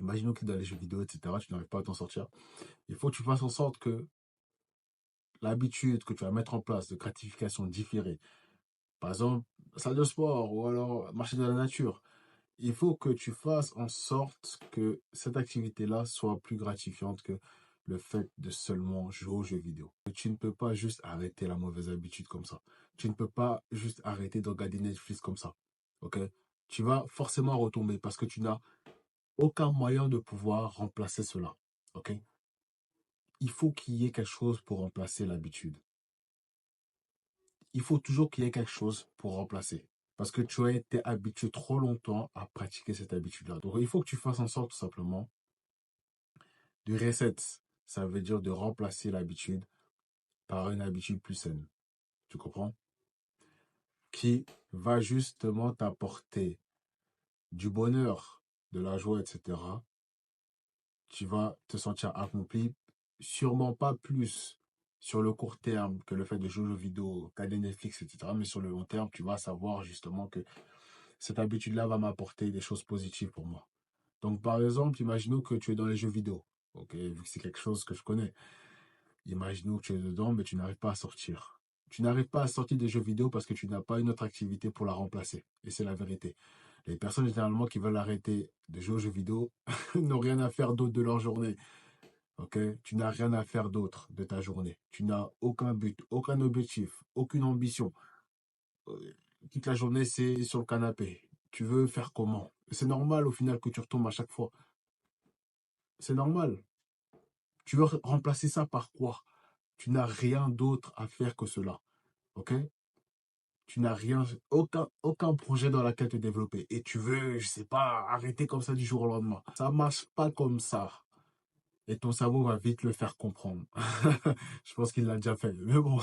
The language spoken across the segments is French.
Imaginons que tu es dans les jeux vidéo, etc., tu n'arrives pas à t'en sortir. Il faut que tu fasses en sorte que l'habitude que tu vas mettre en place de gratification différée, par exemple, salle de sport ou alors marcher dans la nature, il faut que tu fasses en sorte que cette activité-là soit plus gratifiante que le fait de seulement jouer aux jeux vidéo. Tu ne peux pas juste arrêter la mauvaise habitude comme ça. Tu ne peux pas juste arrêter de regarder Netflix comme ça. Ok? Tu vas forcément retomber parce que tu n'as aucun moyen de pouvoir remplacer cela. Ok? Il faut qu'il y ait quelque chose pour remplacer l'habitude. Il faut toujours qu'il y ait quelque chose pour remplacer. Parce que tu as été habitué trop longtemps à pratiquer cette habitude-là. Donc, il faut que tu fasses en sorte tout simplement de reset. Ça veut dire de remplacer l'habitude par une habitude plus saine. Tu comprends? Qui va justement t'apporter du bonheur, de la joie, etc. Tu vas te sentir accompli, sûrement pas plus sur le court terme que le fait de jouer aux jeux vidéo, regarder Netflix, etc. Mais sur le long terme, tu vas savoir justement que cette habitude-là va m'apporter des choses positives pour moi. Donc, par exemple, imaginons que tu es dans les jeux vidéo. Ok, vu que c'est quelque chose que je connais. Imaginons que tu es dedans, mais tu n'arrives pas à sortir. Tu n'arrives pas à sortir des jeux vidéo parce que tu n'as pas une autre activité pour la remplacer. Et c'est la vérité. Les personnes généralement qui veulent arrêter de jouer aux jeux vidéo n'ont rien à faire d'autre de leur journée. Ok? Tu n'as rien à faire d'autre de ta journée. Tu n'as aucun but, aucun objectif, aucune ambition. Toute la journée, c'est sur le canapé. Tu veux faire comment? C'est normal au final que tu retombes à chaque fois. C'est normal. Tu veux remplacer ça par quoi? Tu n'as rien d'autre à faire que cela. Ok? Tu n'as rien, aucun projet dans lequel te développer. Et tu veux, je sais pas, arrêter comme ça du jour au lendemain. Ça marche pas comme ça. Et ton cerveau va vite le faire comprendre. Je pense qu'il l'a déjà fait. Mais bon,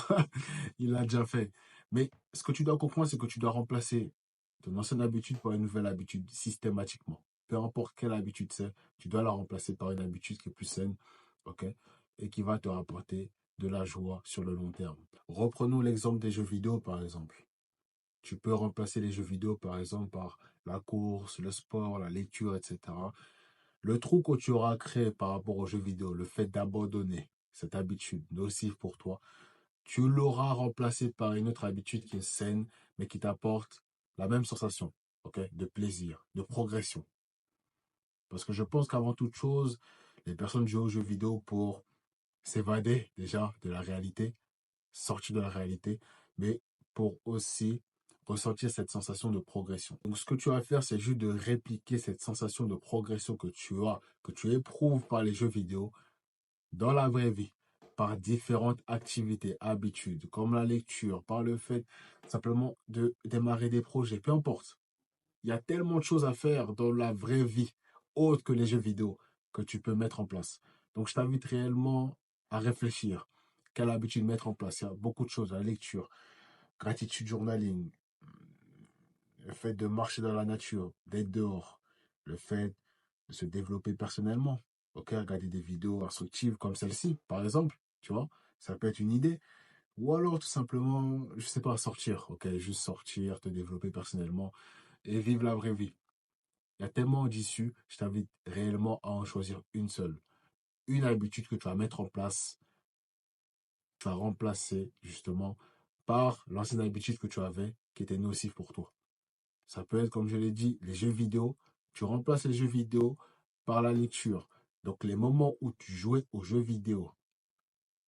il l'a déjà fait. Mais ce que tu dois comprendre, c'est que tu dois remplacer ton ancienne habitude par une nouvelle habitude systématiquement. Peu importe quelle habitude c'est, tu dois la remplacer par une habitude qui est plus saine, ok? Et qui va te rapporter de la joie sur le long terme. Reprenons l'exemple des jeux vidéo, par exemple. Tu peux remplacer les jeux vidéo, par exemple, par la course, le sport, la lecture, etc. Le trou que tu auras créé par rapport aux jeux vidéo, le fait d'abandonner cette habitude nocive pour toi, tu l'auras remplacé par une autre habitude qui est saine, mais qui t'apporte la même sensation, ok, de plaisir, de progression. Parce que je pense qu'avant toute chose, les personnes jouent aux jeux vidéo pour s'évader déjà de la réalité, sortir de la réalité, mais pour aussi ressentir cette sensation de progression. Donc ce que tu vas faire, c'est juste de répliquer cette sensation de progression que tu as, que tu éprouves par les jeux vidéo dans la vraie vie, par différentes activités, habitudes, comme la lecture, par le fait simplement de démarrer des projets, peu importe. Il y a tellement de choses à faire dans la vraie vie, autre que les jeux vidéo, que tu peux mettre en place. Donc, je t'invite réellement à réfléchir. Quelle habitude mettre en place? Il y a beaucoup de choses, la lecture, gratitude journaling, le fait de marcher dans la nature, d'être dehors, le fait de se développer personnellement. Ok, regarder des vidéos instructives comme celle-ci, par exemple, tu vois, ça peut être une idée. Ou alors tout simplement, je sais pas, sortir, ok, juste sortir, te développer personnellement et vivre la vraie vie. Il y a tellement d'issues, je t'invite réellement à en choisir une seule. Une habitude que tu vas mettre en place, tu vas remplacer justement par l'ancienne habitude que tu avais qui était nocive pour toi. Ça peut être, comme je l'ai dit, les jeux vidéo. Tu remplaces les jeux vidéo par la lecture. Donc les moments où tu jouais aux jeux vidéo,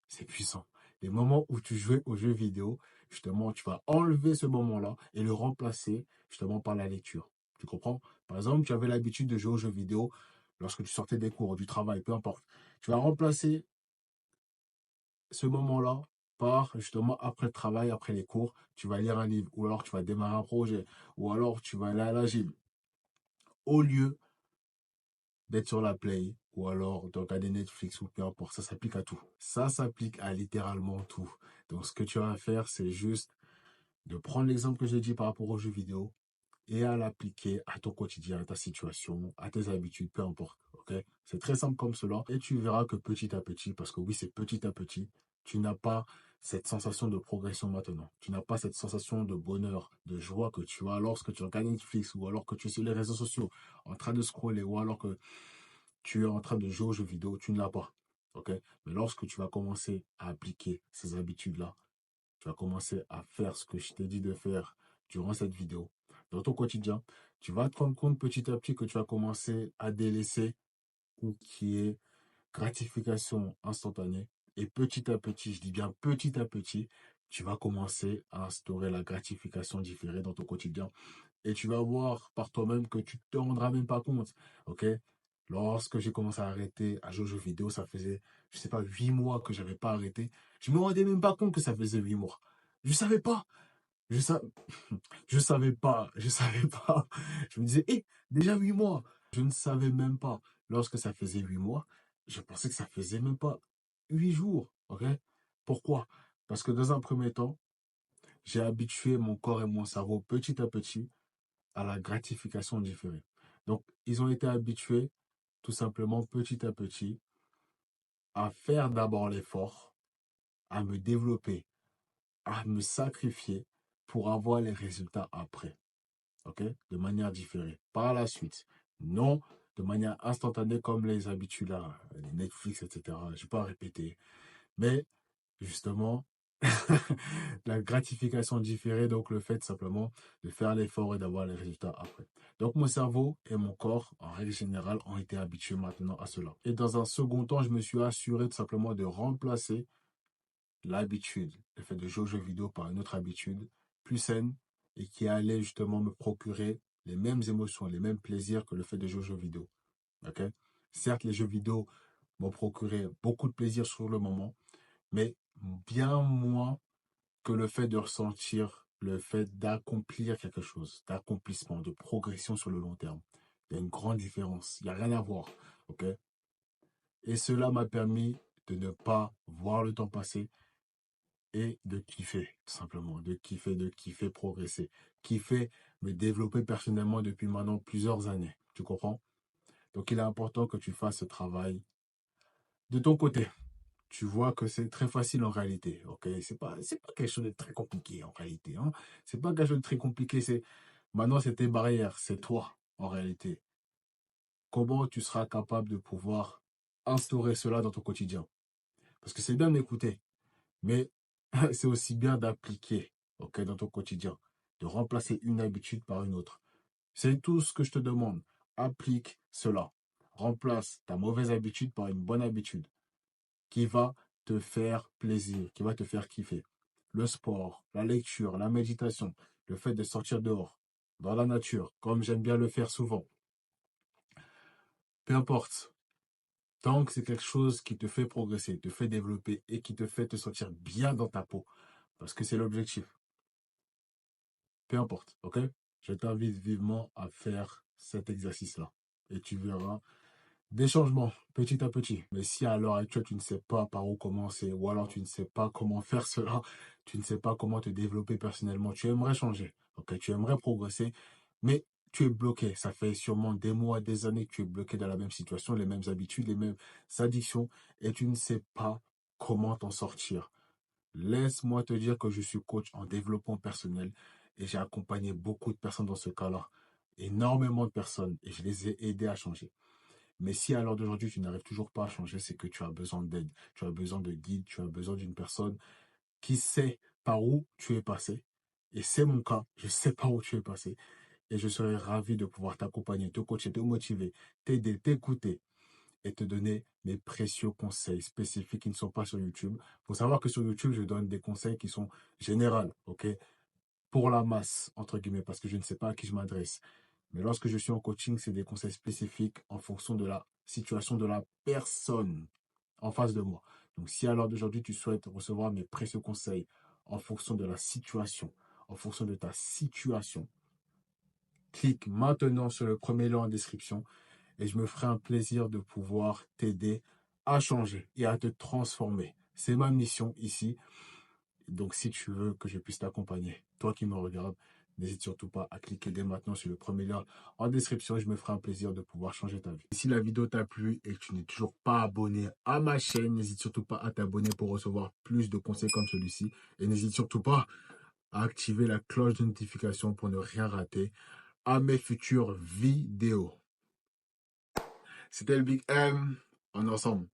c'est puissant. Les moments où tu jouais aux jeux vidéo, justement, tu vas enlever ce moment-là et le remplacer justement par la lecture. Tu comprends? Par exemple, tu avais l'habitude de jouer aux jeux vidéo lorsque tu sortais des cours, du travail, peu importe. Tu vas remplacer ce moment-là par justement après le travail, après les cours, tu vas lire un livre ou alors tu vas démarrer un projet ou alors tu vas aller à la gym. Au lieu d'être sur la Play ou alors de regarder Netflix ou peu importe, ça s'applique à tout. Ça s'applique à littéralement tout. Donc ce que tu vas faire, c'est juste de prendre l'exemple que j'ai dit par rapport aux jeux vidéo et à l'appliquer à ton quotidien, à ta situation, à tes habitudes, peu importe. Ok? C'est très simple comme cela et tu verras que petit à petit, parce que oui, c'est petit à petit, tu n'as pas cette sensation de progression maintenant. Tu n'as pas cette sensation de bonheur, de joie que tu as lorsque tu regardes Netflix ou alors que tu es sur les réseaux sociaux en train de scroller ou alors que tu es en train de jouer aux jeux vidéo, tu ne l'as pas. Ok? Mais lorsque tu vas commencer à appliquer ces habitudes-là, tu vas commencer à faire ce que je t'ai dit de faire durant cette vidéo, dans ton quotidien, tu vas te rendre compte petit à petit que tu vas commencer à délaisser tout qui est gratification instantanée. Et petit à petit, je dis bien petit à petit, tu vas commencer à instaurer la gratification différée dans ton quotidien. Et tu vas voir par toi-même que tu ne te rendras même pas compte. Ok? Lorsque j'ai commencé à arrêter à jouer aux jeux vidéo, ça faisait, je sais pas, 8 mois que j'avais pas arrêté. Je me rendais même pas compte que ça faisait 8 mois. Je savais pas. Je, sa- je savais pas. Je savais pas. Je me disais, déjà 8 mois. Je ne savais même pas. Lorsque ça faisait 8 mois, je pensais que ça faisait même pas 8 jours. Ok? Pourquoi? Parce que dans un premier temps, j'ai habitué mon corps et mon cerveau petit à petit à la gratification différée. Donc, ils ont été habitués, tout simplement, petit à petit, à faire d'abord l'effort, à me développer, à me sacrifier pour avoir les résultats après. OK? De manière différée. Par la suite, non de manière instantanée comme les habitudes là, les Netflix, etc. Je ne vais pas répéter. Mais justement, la gratification différée, donc le fait simplement de faire l'effort et d'avoir les résultats après. Donc mon cerveau et mon corps, en règle générale, ont été habitués maintenant à cela. Et dans un second temps, je me suis assuré tout simplement de remplacer l'habitude, le fait de jouer aux jeux vidéo par une autre habitude plus saine et qui allait justement me procurer les mêmes émotions, les mêmes plaisirs que le fait de jouer aux jeux vidéo. Ok? Certes, les jeux vidéo m'ont procuré beaucoup de plaisir sur le moment, mais bien moins que le fait de ressentir le fait d'accomplir quelque chose, d'accomplissement, de progression sur le long terme. Il y a une grande différence. Il n'y a rien à voir. OK? Et cela m'a permis de ne pas voir le temps passer et de kiffer, tout simplement. De kiffer progresser. Kiffer me développer personnellement depuis maintenant plusieurs années. Tu comprends? Donc, il est important que tu fasses ce travail de ton côté. Tu vois que c'est très facile en réalité. Ok, c'est pas quelque chose de très compliqué en réalité. Hein. C'est pas quelque chose de très compliqué. Maintenant, c'est tes barrières, c'est toi en réalité. Comment tu seras capable de pouvoir instaurer cela dans ton quotidien? Parce que c'est bien d'écouter, mais c'est aussi bien d'appliquer, ok, dans ton quotidien, de remplacer une habitude par une autre. C'est tout ce que je te demande. Applique cela. Remplace ta mauvaise habitude par une bonne habitude qui va te faire plaisir, qui va te faire kiffer. Le sport, la lecture, la méditation, le fait de sortir dehors, dans la nature, comme j'aime bien le faire souvent. Peu importe, tant que c'est quelque chose qui te fait progresser, te fait développer et qui te fait te sentir bien dans ta peau, parce que c'est l'objectif. Peu importe, ok? Je t'invite vivement à faire cet exercice-là. Et tu verras des changements, petit à petit. Mais si à l'heure actuelle, tu ne sais pas par où commencer, ou alors tu ne sais pas comment faire cela, tu ne sais pas comment te développer personnellement, tu aimerais changer, ok, tu aimerais progresser, mais tu es bloqué. Ça fait sûrement des mois, des années que tu es bloqué dans la même situation, les mêmes habitudes, les mêmes addictions, et tu ne sais pas comment t'en sortir. Laisse-moi te dire que je suis coach en développement personnel et j'ai accompagné beaucoup de personnes dans ce cas-là, énormément de personnes, et je les ai aidés à changer. Mais si à l'heure d'aujourd'hui, tu n'arrives toujours pas à changer, c'est que tu as besoin d'aide, tu as besoin de guide, tu as besoin d'une personne qui sait par où tu es passé. Et c'est mon cas, je sais par où tu es passé. Et je serais ravi de pouvoir t'accompagner, te coacher, te motiver, t'aider, t'écouter et te donner mes précieux conseils spécifiques qui ne sont pas sur YouTube. Il faut savoir que sur YouTube, je donne des conseils qui sont généraux, ok? Pour la masse, entre guillemets, parce que je ne sais pas à qui je m'adresse. Mais lorsque je suis en coaching, c'est des conseils spécifiques en fonction de la situation de la personne en face de moi. Donc, si à l'heure d'aujourd'hui, tu souhaites recevoir mes précieux conseils en fonction de la situation, en fonction de ta situation, clique maintenant sur le premier lien en description et je me ferai un plaisir de pouvoir t'aider à changer et à te transformer. C'est ma mission ici. Donc, si tu veux que je puisse t'accompagner, toi qui me regardes, n'hésite surtout pas à cliquer dès maintenant sur le premier lien en description. Je me ferai un plaisir de pouvoir changer ta vie. Si la vidéo t'a plu et que tu n'es toujours pas abonné à ma chaîne, n'hésite surtout pas à t'abonner pour recevoir plus de conseils comme celui-ci. Et n'hésite surtout pas à activer la cloche de notification pour ne rien rater à mes futures vidéos. C'était le Big M. On est ensemble.